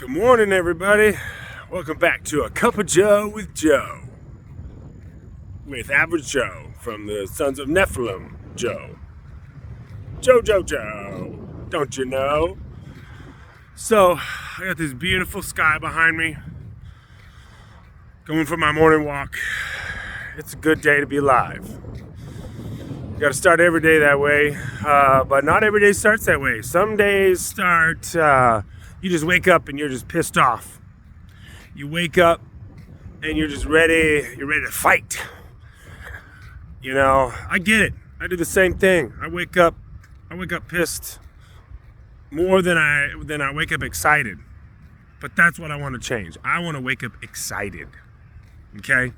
Good morning, everybody. Welcome back to A Cup of Joe with Joe. With Average Joe from the Sons of Nephilim, Joe. Joe. Don't you know? So, I got this beautiful sky behind me. Going for my morning walk. It's a good day to be alive. You gotta start every day that way, but not every day starts that way. Some days start, you just wake up and you're just pissed off. You wake up and you're just ready, you're ready to fight. You know, I get it. I do the same thing. I wake up pissed more than I wake up excited. But that's what I want to change. I want to wake up excited. Okay?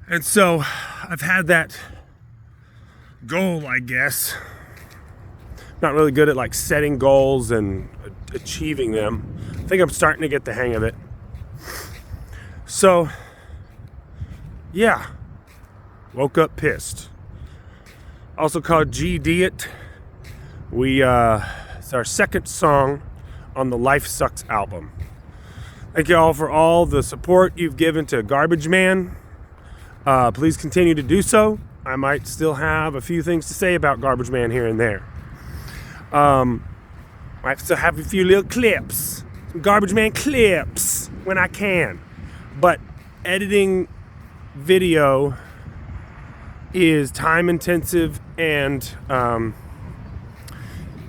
And so I've had that goal, I guess. Not really good at like setting goals and achieving them. I think I'm starting to get the hang of it. So, yeah. Woke up pissed. Also called G-Diet. It's our second song on the Life Sucks album. Thank you all for all the support you've given to Garbage Man. Please continue to do so. I might still have a few things to say about Garbage Man here and there. I still have a few little clips, some Garbage Man clips when I can. But editing video is time intensive and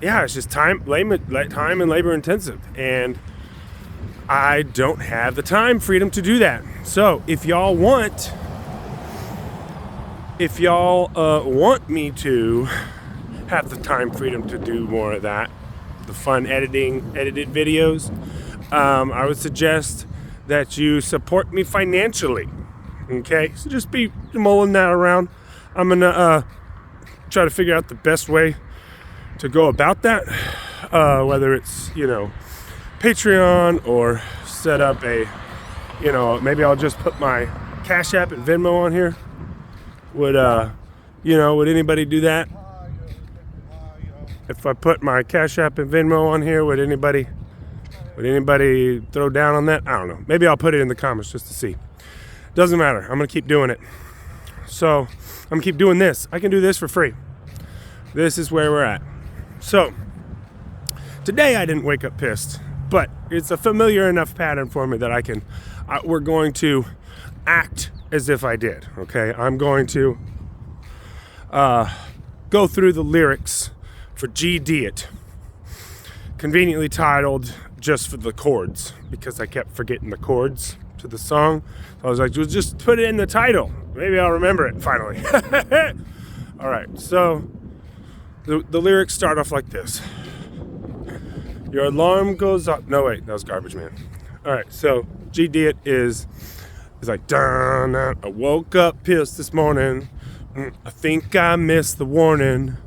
it's just time and labor intensive, and I don't have the time freedom to do that. So if y'all want me to have the time freedom to do more of that, the fun edited videos, I would suggest that you support me financially. Okay, so just be mulling that around. I'm gonna try to figure out the best way to go about that, whether it's Patreon or set up a maybe I'll just put my Cash App and Venmo on here. Would anybody do that? If I put my Cash App and Venmo on here, would anybody throw down on that? I don't know. Maybe I'll put it in the comments just to see. Doesn't matter. I'm gonna keep doing it. So I'm gonna keep doing this. I can do this for free. This is where we're at. So today I didn't wake up pissed, but it's a familiar enough pattern for me that we're going to act as if I did. Okay, I'm going to go through the lyrics for G-Diet, conveniently titled just for the chords, because I kept forgetting the chords to the song. So I was like, just put it in the title. Maybe I'll remember it finally. All right, so the lyrics start off like this. Your alarm goes up. No, wait, that was Garbage Man. All right, so G-Diet is like, dun, I woke up pissed this morning. I think I missed the warning.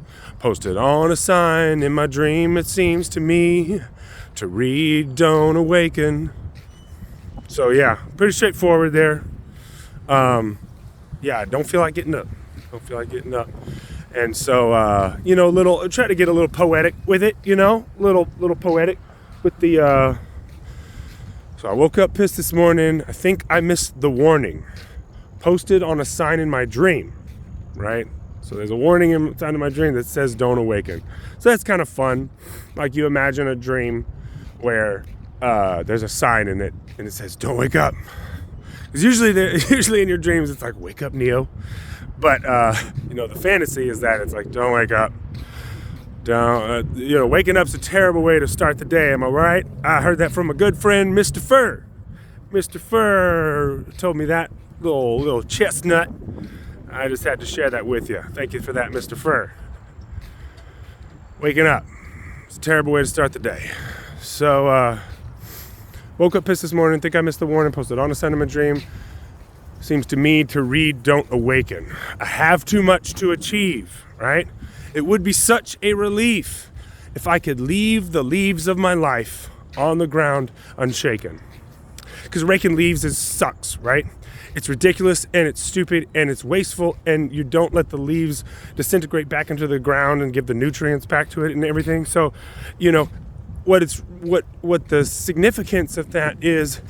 Posted on a sign in my dream, it seems to me, to read, don't awaken. So yeah, pretty straightforward there. I don't feel like getting up. And so, try to get a little poetic with it, little poetic with the, so I woke up pissed this morning. I think I missed the warning. Posted on a sign in my dream, right? So there's a warning inside of my dream that says don't awaken. So that's kind of fun. Like you imagine a dream where there's a sign in it and it says don't wake up. Because usually in your dreams it's like wake up Neo. But the fantasy is that it's like don't wake up. Waking up's a terrible way to start the day. Am I right? I heard that from a good friend, Mr. Fur. Mr. Fur told me that little chestnut. I just had to share that with you. Thank you for that, Mr. Fur. Waking up. It's a terrible way to start the day. So, woke up pissed this morning. Think I missed the warning. Posted on a sign in my dream. Seems to me to read, don't awaken. I have too much to achieve, right? It would be such a relief if I could leave the leaves of my life on the ground unshaken. Because raking leaves sucks, right? It's ridiculous and it's stupid and it's wasteful, and you don't let the leaves disintegrate back into the ground and give the nutrients back to it and everything. So, what the significance of that is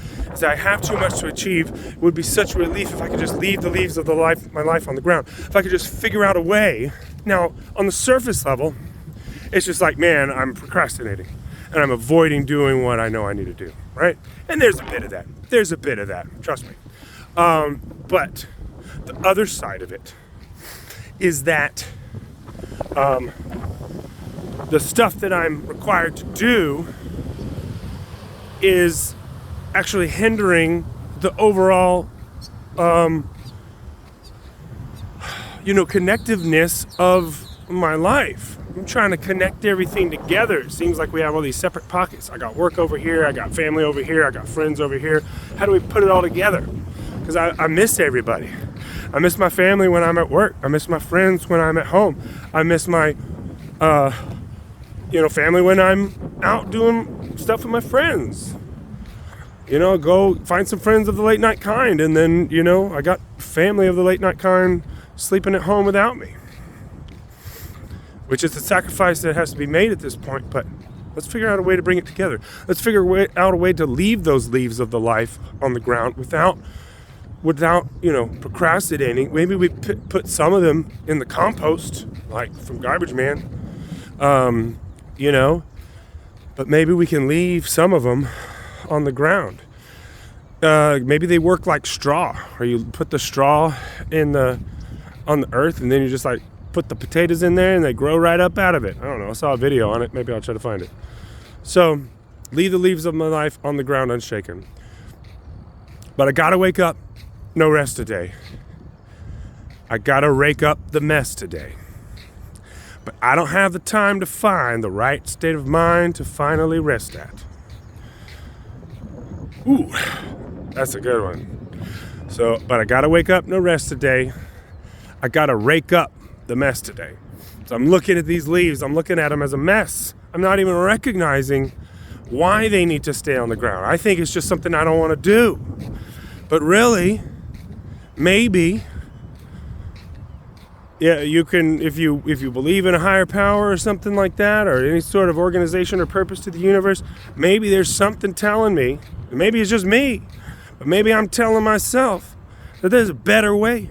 I have too much to achieve. It would be such a relief if I could just leave the leaves of my life on the ground. If I could just figure out a way. Now, on the surface level, it's just like, man, I'm procrastinating and I'm avoiding doing what I know I need to do, right? And there's a bit of that. Trust me. But the other side of it is that the stuff that I'm required to do is actually hindering the overall, connectiveness of my life. I'm trying to connect everything together. It seems like we have all these separate pockets. I got work over here, I got family over here, I got friends over here. How do we put it all together? Because I miss everybody. I miss my family when I'm at work. I miss my friends when I'm at home. I miss my, family when I'm out doing stuff with my friends. Go find some friends of the late night kind, and then, I got family of the late night kind sleeping at home without me. Which is a sacrifice that has to be made at this point, but let's figure out a way to bring it together. Let's figure out a way to leave those leaves of the life on the ground without procrastinating. Maybe we put some of them in the compost, like from Garbage Man, but maybe we can leave some of them on the ground. Maybe they work like straw, or you put the straw on the earth, and then you just like put the potatoes in there and they grow right up out of it. I don't know. I saw a video on it. Maybe I'll try to find it. So, leave the leaves of my life on the ground unshaken. But I gotta wake up. No rest today. I gotta rake up the mess today. But I don't have the time to find the right state of mind to finally rest at. Ooh, that's a good one. But I gotta wake up. No rest today. I gotta rake up the mess today. So I'm looking at these leaves. I'm looking at them as a mess. I'm not even recognizing why they need to stay on the ground. I think it's just something I don't want to do. But really, maybe, yeah, you can, if you believe in a higher power or something like that, or any sort of organization or purpose to the universe, maybe there's something telling me, maybe it's just me, but maybe I'm telling myself that there's a better way.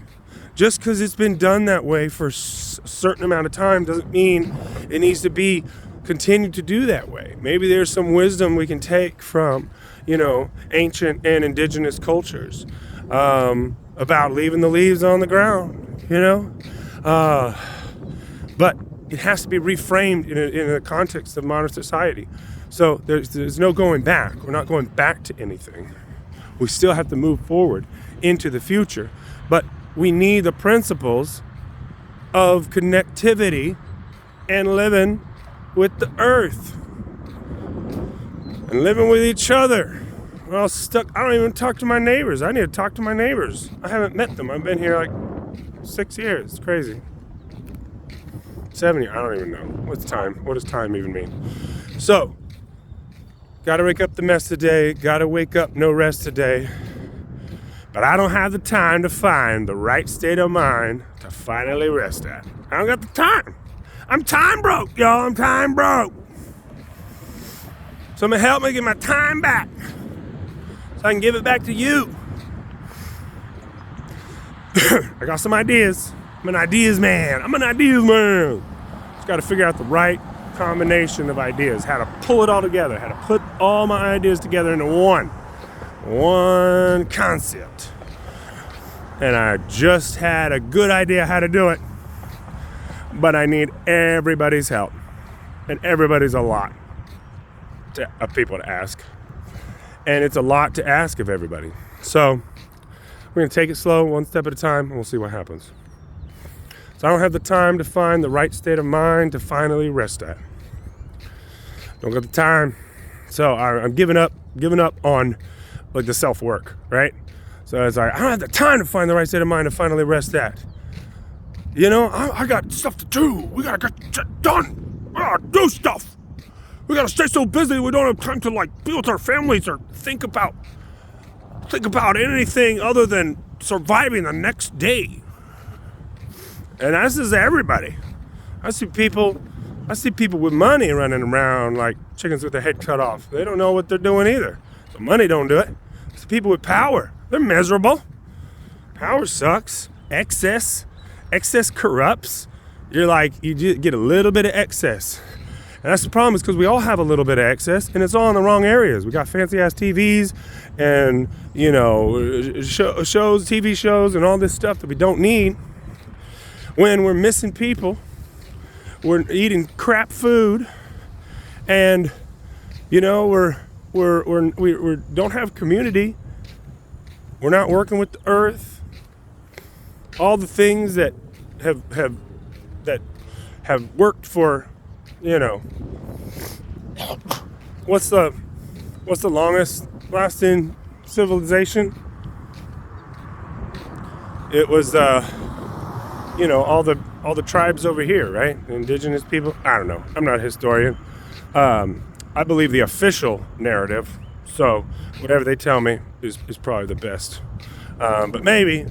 Just because it's been done that way for a certain amount of time doesn't mean it needs to be continued to do that way. Maybe there's some wisdom we can take from, ancient and indigenous cultures about leaving the leaves on the ground, But it has to be reframed in a context of modern society. So there's no going back. We're not going back to anything. We still have to move forward into the future. But we need the principles of connectivity and living with the earth and living with each other. We're all stuck. I don't even talk to my neighbors. I need to talk to my neighbors. I haven't met them. I've been here like 6 years. It's crazy. 7 years. I don't even know. What's time? What does time even mean? So, gotta wake up the mess today. Gotta wake up no rest today. But I don't have the time to find the right state of mind to finally rest at. I don't got the time. I'm time broke, y'all. I'm time broke. Somebody help me get my time back so I can give it back to you. I got some ideas. I'm an ideas man. Just got to figure out the right combination of ideas, how to pull it all together, how to put all my ideas together into one concept. And I just had a good idea how to do it, but I need everybody's help, and everybody's a lot of people to ask, and it's a lot to ask of everybody. So we're gonna take it slow, one step at a time, and we'll see what happens. So I don't have the time to find the right state of mind to finally rest at. Don't got the time. So I'm giving up on like the self-work, right? So it's like, I don't have the time to find the right state of mind to finally rest at. I got stuff to do. We gotta get shit done. We gotta do stuff. We gotta stay so busy we don't have time to like be with our families or think about anything other than surviving the next day. And this is everybody. I see people I see people with money running around like chickens with their head cut off. They don't know what they're doing either. The money don't do it. It's the people with power. They're miserable. Power sucks. Excess corrupts. You're like, you get a little bit of excess. And that's the problem, is because we all have a little bit of excess, and it's all in the wrong areas. We got fancy ass TVs and, you know, shows, TV shows, and all this stuff that we don't need. When we're missing people, we're eating crap food, and, you know, we don't have community. We're not working with the earth. All the things that have worked for, you know, what's the longest lasting civilization? It was you know, all the tribes over here, right? Indigenous people. I don't know. I'm not a historian. I believe the official narrative. So whatever they tell me is probably the best. But maybe,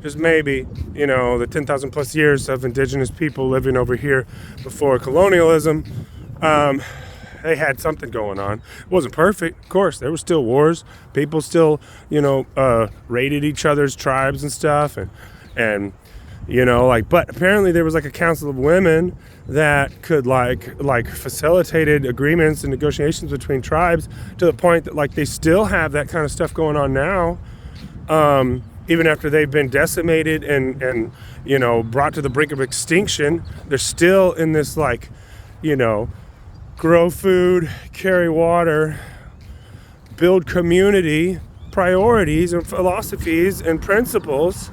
just maybe, you know, the 10,000 plus years of indigenous people living over here before colonialism, they had something going on. It wasn't perfect, of course. There were still wars. People still, you know, raided each other's tribes and stuff, and you know, like, but apparently there was like a council of women that could like facilitated agreements and negotiations between tribes, to the point that like they still have that kind of stuff going on now, even after they've been decimated and you know, brought to the brink of extinction. They're still in this, like, you know, grow food, carry water, build community priorities and philosophies and principles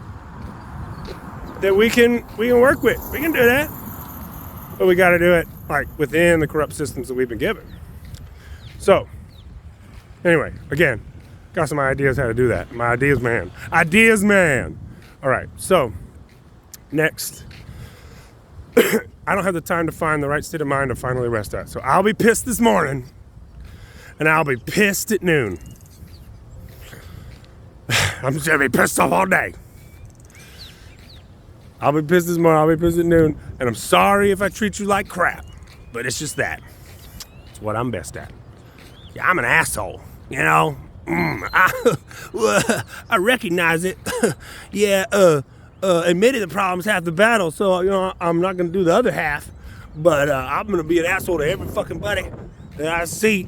that we can work with. We can do that, but we got to do it like within the corrupt systems that we've been given. So anyway, again, got some ideas how to do that. My ideas man. All right, so next, I don't have the time to find the right state of mind to finally rest at. So I'll be pissed this morning, and I'll be pissed at noon. I'm just gonna be pissed off all day. I'll be pissed this morning, I'll be pissed at noon, and I'm sorry if I treat you like crap, but it's just that. It's what I'm best at. Yeah, I'm an asshole, you know? I recognize it. Yeah, admitting the problem's half the battle, so, you know, I'm not gonna do the other half, but I'm gonna be an asshole to every fucking buddy that I see,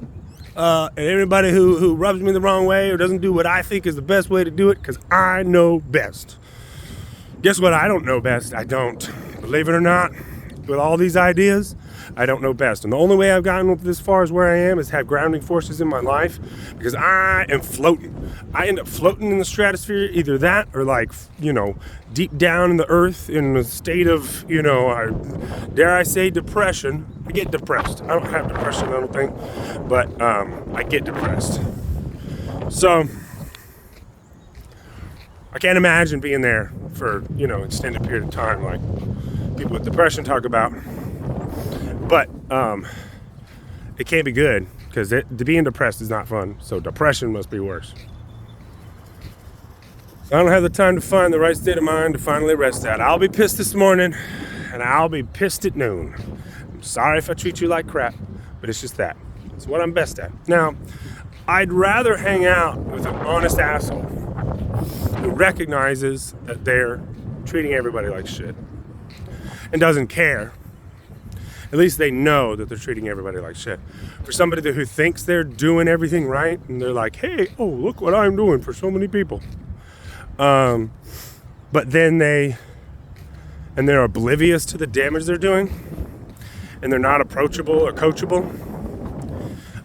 and everybody who rubs me the wrong way or doesn't do what I think is the best way to do it, because I know best. Guess what? I don't know best. I don't. Believe it or not, with all these ideas, I don't know best. And the only way I've gotten this far as where I am is have grounding forces in my life, because I am floating. I end up floating in the stratosphere, either that or, like, you know, deep down in the earth in a state of, you know, dare I say, depression. I get depressed. I don't have depression, I don't think, but I get depressed. So I can't imagine being there for, you know, extended period of time like people with depression talk about. But it can't be good, because being depressed is not fun. So depression must be worse. So I don't have the time to find the right state of mind to finally rest at. I'll be pissed this morning, and I'll be pissed at noon. I'm sorry if I treat you like crap, but it's just that. It's what I'm best at. Now, I'd rather hang out with an honest asshole who recognizes that they're treating everybody like shit and doesn't care. At least they know that they're treating everybody like shit. For somebody who thinks they're doing everything right, and they're like, hey, oh, look what I'm doing for so many people. But then they're oblivious to the damage they're doing, and they're not approachable or coachable.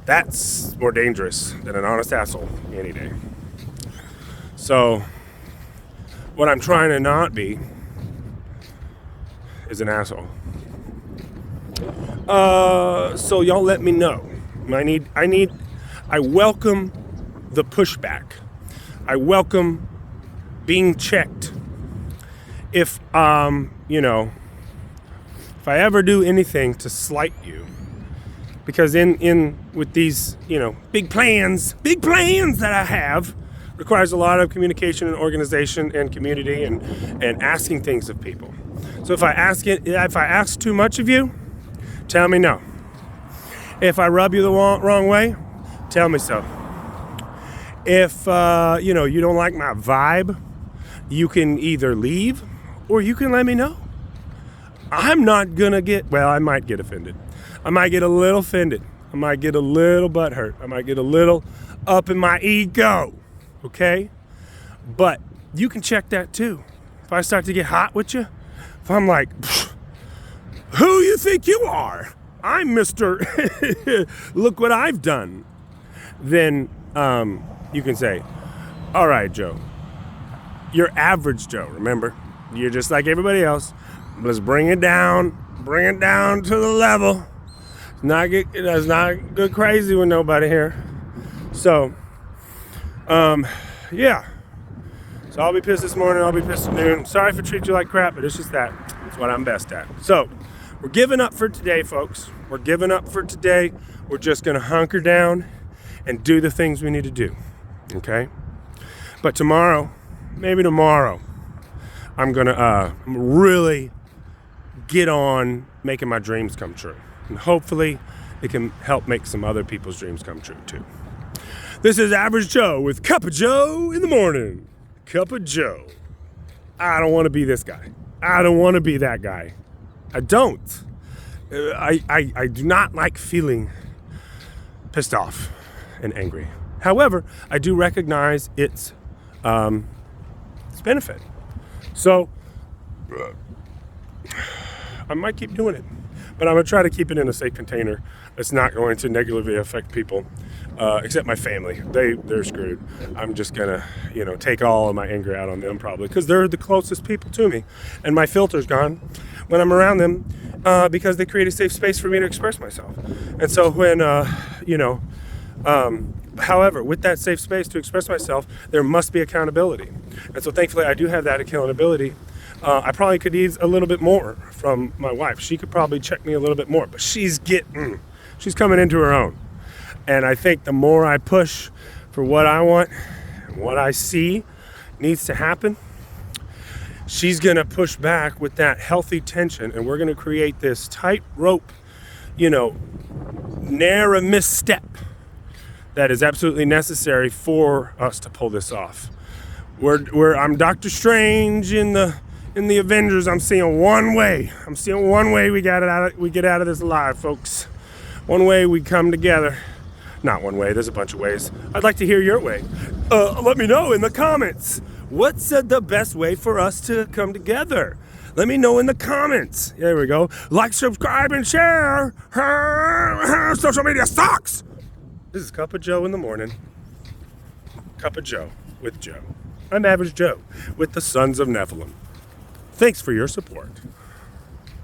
That's more dangerous than an honest asshole any day. So what I'm trying to not be is an asshole. So y'all let me know. I welcome the pushback. I welcome being checked. If, you know, if I ever do anything to slight you, because in with these, you know, big plans that I have, requires a lot of communication and organization and community and asking things of people. So if I ask too much of you, Tell me no. If I rub you the wrong way, tell me so. If you don't like my vibe, you can either leave or you can let me know. I'm not gonna I might get offended. I might get a little offended. I might get a little butthurt. I might get a little up in my ego, okay? But you can check that too. If I start to get hot with you, if I'm like, who you think you are? I'm Mr. Look what I've done. Then you can say, all right, Joe, you're average Joe, remember? You're just like everybody else. Let's bring it down to the level. Let's not go crazy with nobody here. So, yeah. So I'll be pissed this morning, I'll be pissed at noon. Sorry for treating you like crap, but it's just that. It's what I'm best at. So, we're giving up for today, folks. We're giving up for today. We're just gonna hunker down and do the things we need to do, okay? But maybe tomorrow, I'm gonna really get on making my dreams come true. And hopefully, it can help make some other people's dreams come true, too. This is Average Joe with Cup of Joe in the morning. Cup of Joe. I don't want to be this guy. I don't want to be that guy. I don't. I do not like feeling pissed off and angry. However, I do recognize its benefit. So, I might keep doing it. But I'm going to try to keep it in a safe container that's not going to negatively affect people, except my family. They're screwed. I'm just going to, take all of my anger out on them probably because they're the closest people to me. And my filter's gone when I'm around them because they create a safe space for me to express myself. And so when, however, with that safe space to express myself, there must be accountability. And so thankfully I do have that accountability. I probably could use a little bit more from my wife. She could probably check me a little bit more, but she's coming into her own. And I think the more I push for what I want and what I see needs to happen, she's going to push back with that healthy tension, and we're going to create this tightrope, narrow misstep that is absolutely necessary for us to pull this off. I'm Doctor Strange in the Avengers. I'm seeing one way. We get out of this alive, folks. One way we come together. Not one way. There's a bunch of ways. I'd like to hear your way. Let me know in the comments. What's the best way for us to come together? Let me know in the comments. There we go. Like, subscribe, and share. Social media sucks. This is Cup of Joe in the morning. Cup of Joe with Joe. I'm Average Joe with the Sons of Nephilim. Thanks for your support.